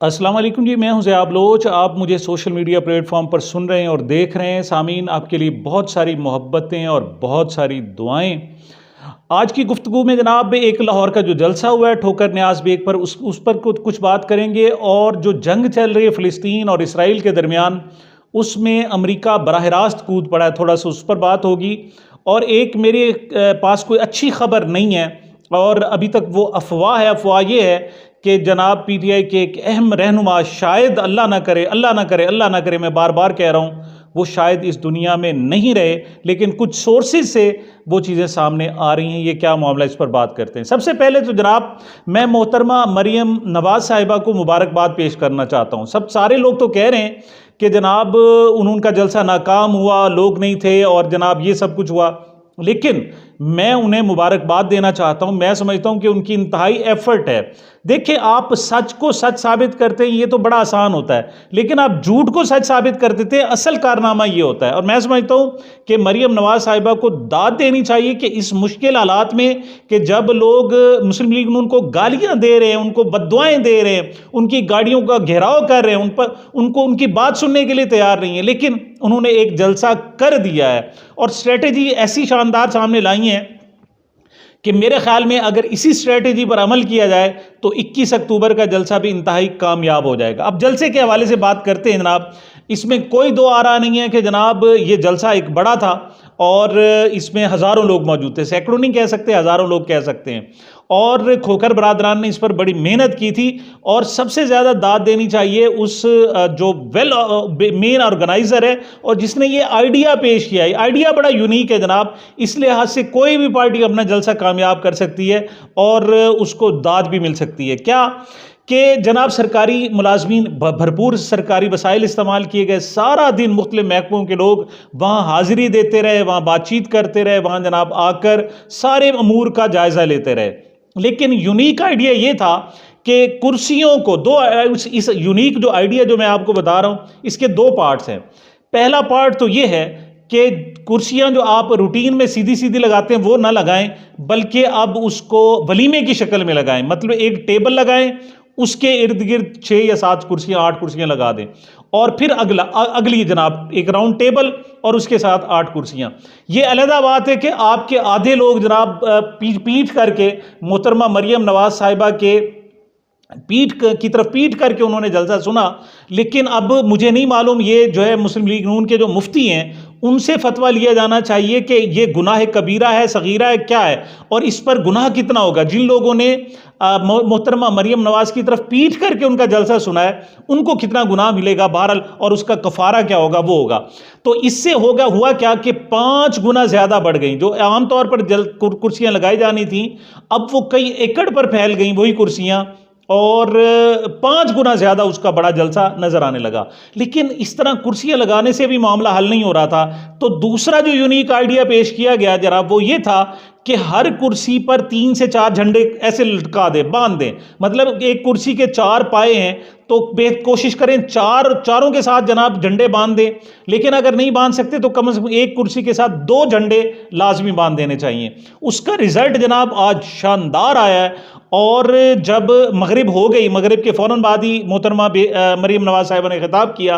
अस्सलाम वालेकुम जी, मैं हूं ज़ियाब लोच। आप मुझे सोशल मीडिया प्लेटफॉर्म पर सुन रहे हैं और देख रहे हैं। सामीन, आपके लिए बहुत सारी मोहब्बतें और बहुत सारी दुआएं। आज की गुफ्तगू में जनाब एक लाहौर का जो जलसा हुआ है ठोकर न्याज बेग पर, उस पर कुछ बात करेंगे। और जो जंग चल रही है फ़िलिस्तीन और इसराइल के दरमियान, उसमें अमेरिका बराह रास्त कूद पड़ा है, थोड़ा सा उस पर बात होगी। और एक मेरे पास कोई अच्छी खबर नहीं है, और अभी तक वो अफवाह है। अफवाह ये है कि जनाब पीटीआई के एक अहम रहनुमा, शायद अल्लाह ना करे, अल्लाह ना करे, अल्लाह ना करे, मैं बार बार कह रहा हूँ, वो शायद इस दुनिया में नहीं रहे, लेकिन कुछ सोर्सेज से वो चीज़ें सामने आ रही हैं। ये क्या मामला, इस पर बात करते हैं। सबसे पहले तो जनाब मैं मोहतरमा मरियम नवाज साहिबा को मुबारकबाद पेश करना चाहता हूँ। सारे लोग तो कह रहे हैं कि जनाब उनका जलसा नाकाम हुआ, लोग नहीं थे और जनाब ये सब कुछ हुआ, लेकिन मैं उन्हें मुबारकबाद देना चाहता हूं। मैं समझता हूं कि उनकी इंतहाई एफर्ट है। देखिए, आप सच को सच साबित करते हैं, ये तो बड़ा आसान होता है, लेकिन आप झूठ को सच साबित कर देते हैं, असल कारनामा ये होता है। और मैं समझता हूं कि मरियम नवाज साहिबा को दाद देनी चाहिए कि इस मुश्किल हालात में, कि जब लोग मुस्लिम लीग उनको गालियां दे रहे हैं, उनको बद्दुआएं दे रहे हैं, उनकी गाड़ियों का घेराव कर रहे हैं, उन पर उनको उनकी बात सुनने के लिए तैयार नहीं है, लेकिन उन्होंने एक जलसा कर दिया है और स्ट्रेटेजी ऐसी शानदार सामने लाई है कि मेरे ख्याल में अगर इसी स्ट्रेटेजी पर अमल किया जाए तो 21 अक्टूबर का जलसा भी इंतहाई कामयाब हो जाएगा। अब जलसे के हवाले से बात करते हैं जनाब। इसमें कोई दो आ रहा नहीं है कि जनाब ये जलसा एक बड़ा था और इसमें हज़ारों लोग मौजूद थे। सैकड़ों नहीं कह सकते, हज़ारों लोग कह सकते हैं। और खोखर बरादरान ने इस पर बड़ी मेहनत की थी, और सबसे ज़्यादा दाद देनी चाहिए उस जो मेन ऑर्गेनाइज़र है और जिसने ये आइडिया पेश किया है। आइडिया बड़ा यूनिक है जनाब, इस लिहाज से कोई भी पार्टी अपना जलसा कामयाब कर सकती है और उसको दाद भी मिल सकती है। क्या कि जनाब सरकारी मुलाजमीन, भरपूर सरकारी वसाइल इस्तेमाल किए गए, सारा दिन मुख्तलिफ महकमों के लोग वहाँ हाजिरी देते रहे, वहाँ बातचीत करते रहे, वहाँ जनाब आकर सारे अमूर का जायज़ा लेते रहे। लेकिन यूनिक आइडिया ये था कि कुर्सियों को इस यूनिक जो आइडिया जो मैं आपको बता रहा हूँ, इसके दो पार्ट्स हैं। पहला पार्ट तो ये है कि कुर्सियां जो आप रूटीन में सीधी सीधी लगाते हैं वो ना लगाएं, बल्कि अब उसको वलीमे की शक्ल में लगाएं। मतलब एक टेबल लगाएं, उसके इर्द गिर्द 6 या 7 कुर्सियां, 8 कुर्सियां लगा दें, और फिर अगली जनाब एक राउंड टेबल और उसके साथ 8 कुर्सियां। ये अलग बात है कि आपके आधे लोग जनाब पीठ करके मोहतरमा मरियम नवाज साहिबा के की तरफ पीठ करके उन्होंने जलसा सुना। लेकिन अब मुझे नहीं मालूम, ये जो है मुस्लिम लीग नून के जो मुफ्ती हैं उनसे फतवा लिया जाना चाहिए कि ये गुनाह कबीरा है, सगीरा है, क्या है, और इस पर गुनाह कितना होगा। जिन लोगों ने मोहतरमा मरियम नवाज की तरफ पीठ करके उनका जलसा सुना है, उनको कितना गुनाह मिलेगा बहरहाल, और उसका कफारा क्या होगा वो होगा। तो इससे हुआ क्या कि 5 गुना ज्यादा बढ़ गई। जो आमतौर पर कुर्सियां लगाई जानी थी, अब वो कई एकड़ पर फैल गई वही कुर्सियां, और 5 गुना ज्यादा उसका बड़ा जलसा नजर आने लगा। लेकिन इस तरह कुर्सियां लगाने से भी मामला हल नहीं हो रहा था। तो दूसरा जो यूनिक आइडिया पेश किया गया जरा, वो ये था कि हर कुर्सी पर 3 से 4 झंडे ऐसे लटका दें, बांध दें। मतलब एक कुर्सी के 4 पाए हैं तो कोशिश करें चारों के साथ जनाब झंडे बांध दें। लेकिन अगर नहीं बांध सकते तो कम से कम एक कुर्सी के साथ 2 झंडे लाजमी बांध देने चाहिए। उसका रिजल्ट जनाब आज शानदार आया है। और जब मगरिब हो गई, मगरिब के फौरन बाद ही मोहतरमा मरियम नवाज साहिबा ने खिताब किया।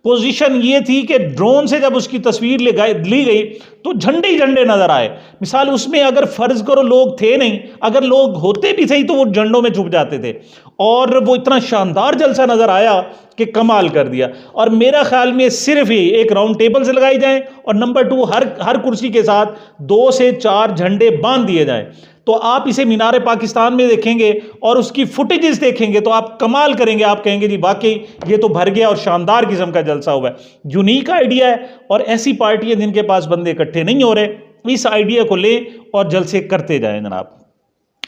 पोजीशन ये थी कि ड्रोन से जब उसकी तस्वीर ली गई तो झंडे ही झंडे नजर आए। मिसाल उसमें अगर फर्ज करो लोग थे नहीं, अगर लोग होते भी थे तो वो झंडों में छुप जाते थे, और वो इतना शानदार जलसा नजर आया कि कमाल कर दिया। और मेरा ख्याल में सिर्फ ही एक राउंड टेबल से लगाई जाए, और नंबर 2 हर कुर्सी के साथ 2 से 4 झंडे बांध दिए जाएं। तो आप इसे मीनार पाकिस्तान में देखेंगे और उसकी फुटेजेस देखेंगे तो आप कमाल करेंगे, आप कहेंगे जी वाकई ये तो भर गया और शानदार किस्म का जलसा हुआ है। यूनिक आइडिया है, और ऐसी पार्टियां जिनके पास बंदे इकट्ठे नहीं हो रहे, इस आइडिया को ले और जलसे करते जाएं जनाब।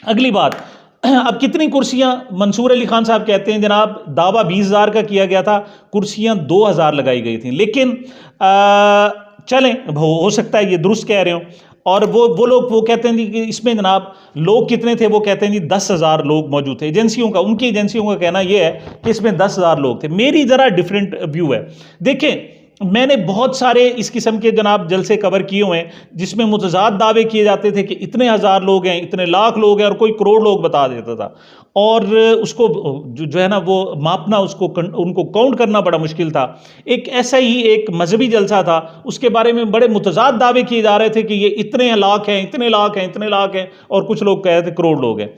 अगली बात, अब कितनी कुर्सियां, मंसूर अली खान साहब कहते हैं जनाब दावा 20,000 का किया गया था, कुर्सियां 2,000 लगाई गई थी। लेकिन चलें, हो सकता है ये दुरुस्त कह रहे हो। और वो लोग वो कहते हैं कि इसमें जनाब लोग कितने थे, वो कहते हैं जी 10,000 लोग मौजूद थे। उनकी एजेंसियों का कहना यह है कि इसमें 10,000 लोग थे। मेरी ज़रा डिफरेंट व्यू है। देखें, मैंने बहुत सारे इस किस्म के जनाब जलसे कवर किए हुए हैं जिसमें मुतज़ाद दावे किए जाते थे कि इतने हज़ार लोग हैं, इतने लाख लोग हैं, और कोई करोड़ लोग बता देता था। और उसको जो है ना वो मापना, उसको उनको काउंट करना बड़ा मुश्किल था। एक ऐसा ही एक मजहबी जलसा था, उसके बारे में बड़े मुतजाद दावे किए जा रहे थे कि ये इतने लाख हैं, इतने लाख हैं, इतने लाख हैं, और कुछ लोग कह रहे थे करोड़ लोग हैं।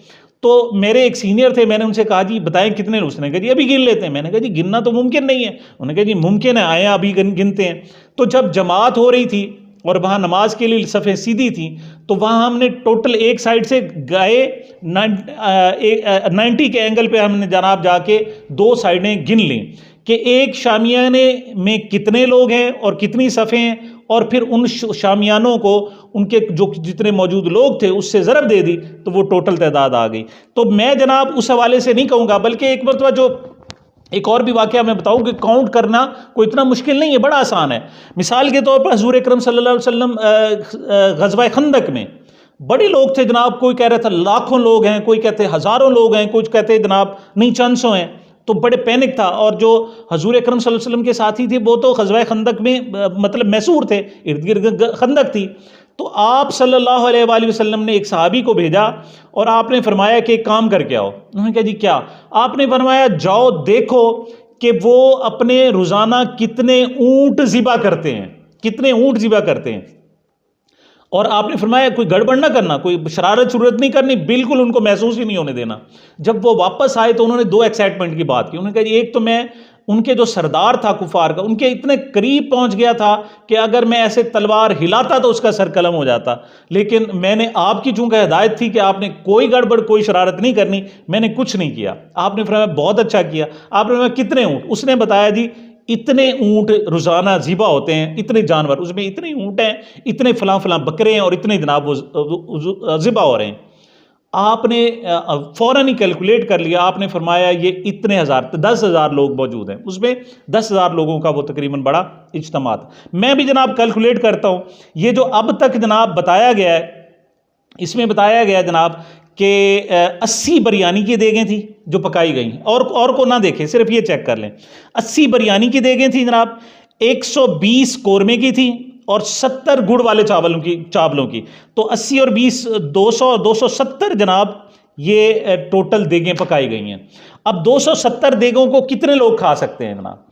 तो मेरे एक सीनियर थे, मैंने उनसे कहा जी बताएं कितने, उसने कहा जी अभी गिन लेते हैं। मैंने कहा जी गिनना तो मुमकिन नहीं है। उन्होंने कहा जी मुमकिन है, आए अभी गिनते हैं। तो जब जमात हो रही थी और वहाँ नमाज के लिए सफ़े सीधी थी, तो वहाँ हमने टोटल एक साइड से गए 90 के एंगल पे हमने जनाब जाके दो साइडें गिन ली कि एक शामियाने में कितने लोग हैं और कितनी सफ़े हैं, और फिर उन शामियानों को उनके जो जितने मौजूद लोग थे उससे ज़रब दे दी, तो वो टोटल तादाद आ गई। तो मैं जनाब उस हवाले से नहीं कहूँगा, बल्कि एक मरतबा जो एक और भी वाक़या मैं बताऊं कि काउंट करना कोई इतना मुश्किल नहीं है, बड़ा आसान है। मिसाल के तौर पर हुज़ूर अकरम सल्लल्लाहु अलैहि वसल्लम ग़ज़वा खंदक में बड़े लोग थे जनाब, कोई कह रहा था लाखों लोग हैं, कोई कहते हज़ारों लोग हैं, कुछ कहते जनाब नहीं चंद सौ हैं। तो बड़े पैनिक था, और जो हुज़ूर अकरम सल्लल्लाहु अलैहि वसल्लम के साथी थे वो तो ग़ज़वा खंदक में मतलब मैसूर थे, इर्द गिर्द खंदक थी। तो आप सल्लल्लाहु अलैहि वसल्लम ने एक सहाबी को भेजा और आपने फरमाया कि एक काम करके आओ। उन्होंने कहा जी क्या? आपने फरमाया जाओ देखो कि वो अपने रोज़ाना कितने ऊँट ज़िबा करते हैं, कितने ऊँट ज़िबा करते हैं। और आपने फरमाया कोई गड़बड़ ना करना, कोई शरारत शुरत नहीं करनी, बिल्कुल उनको महसूस ही नहीं होने देना। जब वो वापस आए तो उन्होंने दो एक्साइटमेंट की बात की। उन्होंने कहा एक तो मैं उनके जो सरदार था कुफार का, उनके इतने करीब पहुंच गया था कि अगर मैं ऐसे तलवार हिलाता तो उसका सर कलम हो जाता, लेकिन मैंने आपकी चूंकि हिदायत थी कि आपने कोई गड़बड़ कोई शरारत नहीं करनी, मैंने कुछ नहीं किया। आपने फरमाया बहुत अच्छा किया। आपने फरमाया कितने ऊँट? उसने बताया जी इतने ऊँट रोज़ाना ज़िबा होते हैं, इतने जानवर, उसमें इतने ऊँट हैं, इतने फलां फलां बकरे हैं, और इतने जनाब वो ज़िबा हो रहे हैं। आपने फ़ौरन ही कैलकुलेट कर लिया। आपने फरमाया ये इतने हज़ार, 10,000 लोग मौजूद हैं, उसमें 10,000 लोगों का वो तकरीबन बड़ा इज्तिमा था। मैं भी जनाब कैलकुलेट करता हूँ, ये जो अब तक जनाब बताया गया है, इसमें बताया गया जनाब कि 80 बिरयानी की देगें थी जो पकाई गई, और को ना देखें, सिर्फ ये चेक कर लें। 80 बिरयानी की देगें थी जनाब, 120 कोरमे की थी, और 70 गुड़ वाले चावलों की। तो 80 और 20 270 जनाब ये टोटल देगें पकाई गई हैं। अब 270 देगों को कितने लोग खा सकते हैं जनाब?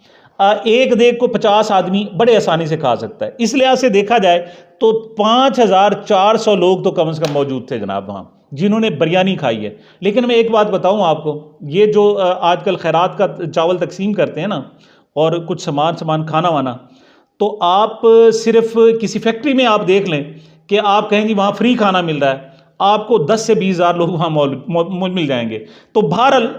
एक देग को 50 आदमी बड़े आसानी से खा सकता है। इस लिहाज से देखा जाए तो 5400 लोग तो कम से कम मौजूद थे जनाब वहाँ, जिन्होंने बिरयानी खाई है। लेकिन मैं एक बात बताऊँ आपको, ये जो आजकल खैरात का चावल तकसीम करते हैं ना, और कुछ सामान खाना वाना, तो आप सिर्फ किसी फैक्ट्री में आप देख लें कि आप कहें जी वहाँ फ्री खाना मिल रहा है, आपको 10 से 20 हज़ार लोग वहाँ मिल जाएंगे। तो बहरहाल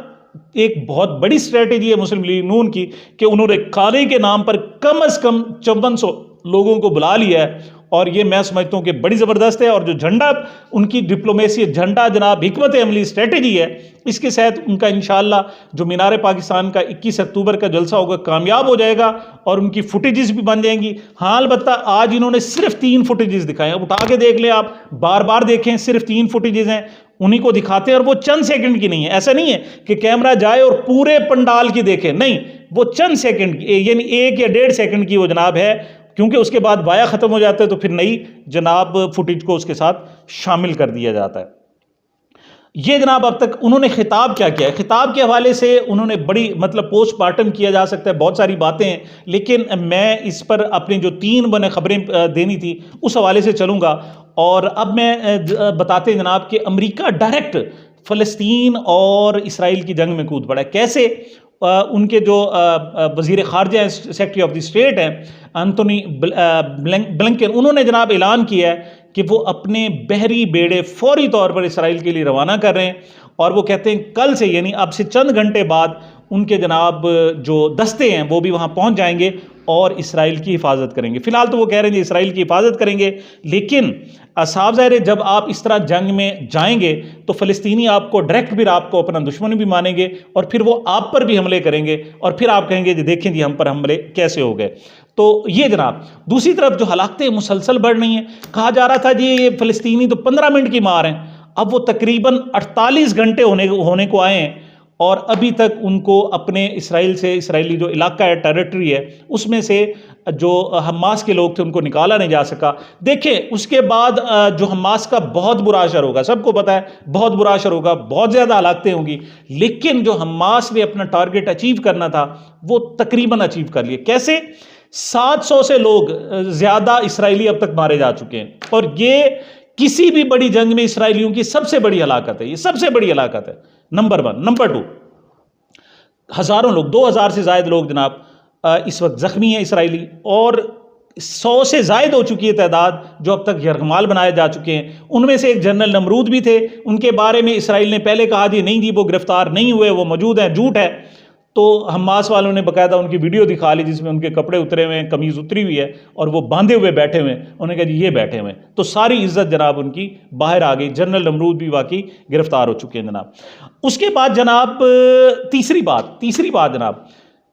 एक बहुत बड़ी स्ट्रेटेजी है मुस्लिम लीग नून की कि उन्होंने खाने के नाम पर कम से कम 5400 लोगों को बुला लिया है, और ये मैं समझता हूँ कि बड़ी ज़बरदस्त है। और जो झंडा उनकी डिप्लोमेसी, झंडा जनाब हिकमत अमली स्ट्रेटेजी है, इसके साथ उनका इंशाअल्लाह जो मीनार पाकिस्तान का 21 अक्टूबर का जलसा होगा कामयाब हो जाएगा, और उनकी फुटेजेस भी बन जाएंगी। हाँ अलबत्ता आज इन्होंने सिर्फ 3 फुटेजेस दिखाए हैं, उठा के देख लें आप, बार बार देखें, सिर्फ 3 फुटेजेस हैं, उन्हीं को दिखाते हैं, और वो चंद सेकंड की नहीं है। ऐसा नहीं है कि कैमरा जाए और पूरे पंडाल की देखे, नहीं, वो चंद सेकंड की, यानी 1 या 1.5 सेकंड की वो जनाब है, क्योंकि उसके बाद वाया ख़त्म हो जाता है तो फिर नई जनाब फुटेज को उसके साथ शामिल कर दिया जाता है। ये जनाब अब तक उन्होंने खिताब क्या किया है, खिताब के हवाले से उन्होंने बड़ी मतलब पोस्टमार्टम किया जा सकता है, बहुत सारी बातें हैं, लेकिन मैं इस पर अपनी जो 3 बने खबरें देनी थी उस हवाले से चलूँगा। और अब मैं बताते जनाब कि अमेरिका डायरेक्ट फ़लस्तीन और इसराइल की जंग में कूद पड़ा है। कैसे? उनके जो वज़ीर ख़ारजा हैं, सेक्रेटरी ऑफ द स्टेट हैं एंथोनी ब्लिंकन, उन्होंने जनाब ऐलान किया है कि वो अपने बहरी बेड़े फौरी तौर पर इसराइल के लिए रवाना कर रहे हैं, और वो कहते हैं कल से, यानी अब से चंद घंटे बाद उनके जनाब जो दस्ते हैं वो भी वहाँ पहुँच जाएंगे और इसराइल की हिफाजत करेंगे। फ़िलहाल तो वो कह रहे हैं इसराइल की हिफाजत करेंगे, लेकिन साफ ज़ाहिर है जब आप इस तरह जंग में जाएंगे तो फ़लस्तीनी आपको डायरेक्ट फिर आपको अपना दुश्मन भी मानेंगे, और फिर वो आप पर भी हमले करेंगे, और फिर आप कहेंगे जी देखें जी हम पर हमले कैसे हो गए। तो ये जनाब दूसरी तरफ जो हालातें मुसलसल बढ़ रही हैं, कहा जा रहा था जी ये फ़लस्तीनी तो 15 मिनट की मार हैं, अब वो तकरीबन 48 घंटे होने को आए हैं, और अभी तक उनको अपने इसराइल से, इसराइली जो इलाका है, टेरिटरी है, उसमें से जो हमास के लोग थे उनको निकाला नहीं जा सका। देखें उसके बाद जो हमास का बहुत बुरा असर होगा, सबको पता है बहुत बुरा असर होगा, बहुत ज़्यादा हलाकतें होंगी, लेकिन जो हमास ने अपना टारगेट अचीव करना था वो तकरीबन अचीव कर लिए। कैसे? 700 से लोग ज़्यादा इसराइली अब तक मारे जा चुके हैं, और ये किसी भी बड़ी जंग में इसराइलियों की सबसे बड़ी हलाकत है, ये सबसे बड़ी हलाकत है, नंबर 1। नंबर 2, हज़ारों लोग, 2000 से ज़ायद लोग जनाब इस वक्त ज़ख्मी हैं इसराइली, और 100 से ज़ायद हो चुकी है तादाद जो अब तक यरगमाल बनाए जा चुके हैं। उनमें से एक जनरल नमरूद भी थे, उनके बारे में इसराइल ने पहले कहा जी नहीं जी वो गिरफ्तार नहीं हुए, वो मौजूद हैं, झूठ है। तो हमास वालों ने बाकायदा उनकी वीडियो दिखा ली जिसमें उनके कपड़े उतरे हुए हैं, कमीज़ उतरी हुई है, और वो बांधे हुए बैठे हुए हैं। उन्होंने कहा जी ये बैठे हुए हैं, तो सारी इज्जत जनाब उनकी बाहर आ गई। जनरल नमरूद भी वाकई गिरफ्तार हो चुके हैं जनाब। उसके बाद जनाब तीसरी बात जनाब,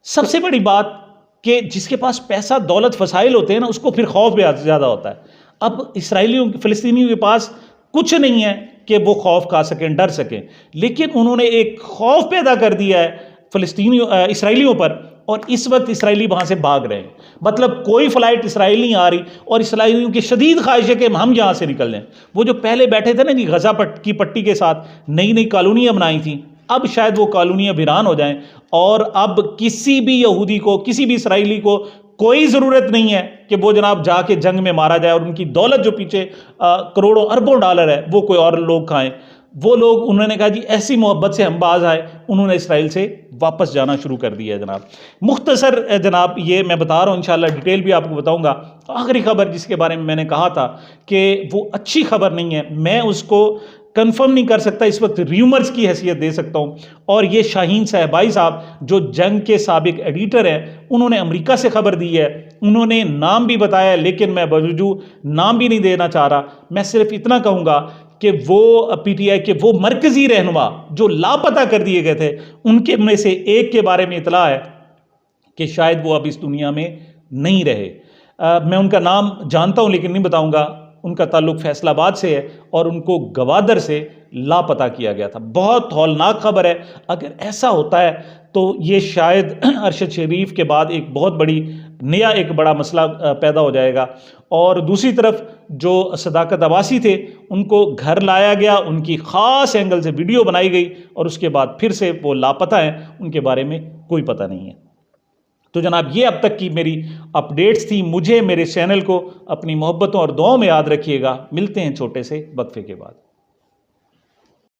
सबसे बड़ी बात कि जिसके पास पैसा दौलत फसाइल होते हैं ना, उसको फिर खौफ भी ज़्यादा होता है। अब इसराइलियों फ़िलिस्तीनियों के पास कुछ नहीं है कि वो खौफ खा सकें, डर सकें, लेकिन उन्होंने एक खौफ पैदा कर दिया है इसराइलियों पर, और इस वक्त इसराइली वहाँ से भाग रहे हैं। मतलब कोई फ़्लाइट इसराइल नहीं आ रही, और इसराइलियों की शदीद ख्वाहिश है कि हम यहाँ से निकल जाएं। वो जो पहले बैठे थे ना जी गज़ा की पट्टी के साथ, नई नई कॉलोनियाँ बनाई थी, अब शायद वो कॉलोनियाँ वीरान हो जाएं, और अब किसी भी यहूदी को, किसी भी इसराइली को कोई ज़रूरत नहीं है कि वो जनाब जाके जंग में मारा जाए, और उनकी दौलत जो पीछे करोड़ों अरबों डॉलर है वो कोई और लोग खाएं। वो लोग, उन्होंने कहा जी ऐसी मोहब्बत से हम बाज आए, उन्होंने इसराइल से वापस जाना शुरू कर दिया है जनाब। मुख्तसर जनाब ये मैं बता रहा हूँ, इंशाल्लाह डिटेल भी आपको बताऊँगा। आखिरी खबर जिसके बारे में मैंने कहा था कि वो अच्छी खबर नहीं है, मैं उसको कंफर्म नहीं कर सकता, इस वक्त र्यूमर्स की हैसियत दे सकता हूँ। और ये शाहीन साहबाई साहब जो जंग के साबिक एडिटर हैं, उन्होंने अमेरिका से खबर दी है, उन्होंने नाम भी बताया, लेकिन मैं बावजूद नाम भी नहीं देना चाह रहा। मैं सिर्फ इतना कहूँगा कि वो पीटीआई के वो मरकज़ी रहनुमा जो लापता कर दिए गए थे, उनके में से एक के बारे में इतला है कि शायद वो अब इस दुनिया में नहीं रहे। मैं उनका नाम जानता हूँ लेकिन नहीं बताऊँगा। उनका ताल्लुक फैसलाबाद से है, और उनको गवादर से लापता किया गया था। बहुत हौलनाक खबर है। अगर ऐसा होता है तो ये शायद अरशद शरीफ के बाद एक बहुत बड़ी नया एक बड़ा मसला पैदा हो जाएगा। और दूसरी तरफ जो सदाकत अब्बासी थे, उनको घर लाया गया, उनकी ख़ास एंगल से वीडियो बनाई गई, और उसके बाद फिर से वो लापता हैं, उनके बारे में कोई पता नहीं है। तो जनाब ये अब तक की मेरी अपडेट्स थी। मुझे, मेरे चैनल को अपनी मोहब्बतों और दुआओं में याद रखिएगा। मिलते हैं छोटे से वक्फे के बाद।